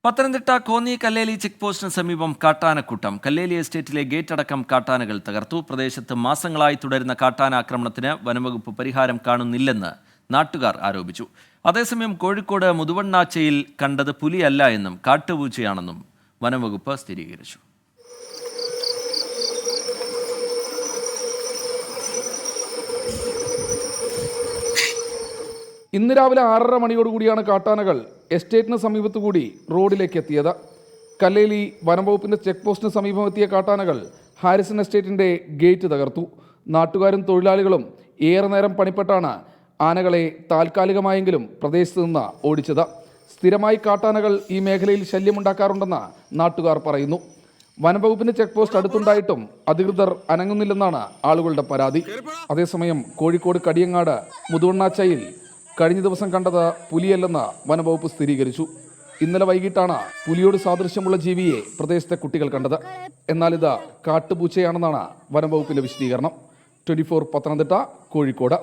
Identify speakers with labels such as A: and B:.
A: Pathanamthitta Konni Kalleli check പോസ്റ്റിന് സമീപം കാട്ടാനക്കൂട്ടം. കല്ലേലി എസ്റ്റേറ്റിലെ ഗേറ്റ് അടക്കം കാട്ടാനകൾ തകർത്തു. പ്രദേശത്ത് മാസങ്ങളായി തുടരുന്ന കാട്ടാന ആക്രമണത്തിന് വനംവകുപ്പ് പരിഹാരം കാണുന്നില്ലെന്ന് നാട്ടുകാർ ആരോപിച്ചു. അതേസമയം കോഴിക്കോട് മുതുവണ്ണാച്ചയിൽ കണ്ടത് പുലിയല്ല എന്നും കാട്ടുപൂച്ചയാണെന്നും വനംവകുപ്പ് സ്ഥിരീകരിച്ചു.
B: ഇന്ന് രാവിലെ 6:30 മണിയോടുകൂടിയാണ് കാട്ടാനകൾ എസ്റ്റേറ്റിന് സമീപത്തുകൂടി റോഡിലേക്ക് എത്തിയത്. കല്ലേലി വനംവകുപ്പിന്റെ ചെക്ക് പോസ്റ്റിന് സമീപം എത്തിയ കാട്ടാനകൾ ഹാരിസൺ എസ്റ്റേറ്റിന്റെ ഗേറ്റ് തകർത്തു. നാട്ടുകാരും തൊഴിലാളികളും ഏറെ നേരം പണിപ്പെട്ടാണ് ആനകളെ താൽക്കാലികമായെങ്കിലും പ്രദേശത്ത് നിന്ന് ഓടിച്ചത്. സ്ഥിരമായി കാട്ടാനകൾ ഈ മേഖലയിൽ ശല്യമുണ്ടാക്കാറുണ്ടെന്ന് നാട്ടുകാർ പറയുന്നു. വനംവകുപ്പിന്റെ ചെക്ക് പോസ്റ്റ് അടുത്തുണ്ടായിട്ടും അധികൃതർ അനങ്ങുന്നില്ലെന്നാണ് ആളുകളുടെ പരാതി. അതേസമയം കോഴിക്കോട് കടിയങ്ങാട് മുതുവണ്ണാച്ചയിൽ കഴിഞ്ഞ ദിവസം കണ്ടത് പുലിയല്ലെന്ന് വനംവകുപ്പ് സ്ഥിരീകരിച്ചു. ഇന്നലെ വൈകിട്ടാണ് പുലിയോട് സാദൃശ്യമുള്ള ജീവിയെ പ്രദേശത്തെ കുട്ടികൾ കണ്ടത്. എന്നാൽ ഇത് കാട്ടുപൂച്ചയാണെന്നാണ് വനംവകുപ്പിന്റെ വിശദീകരണം. 24 പത്തനംതിട്ട, കോഴിക്കോട്.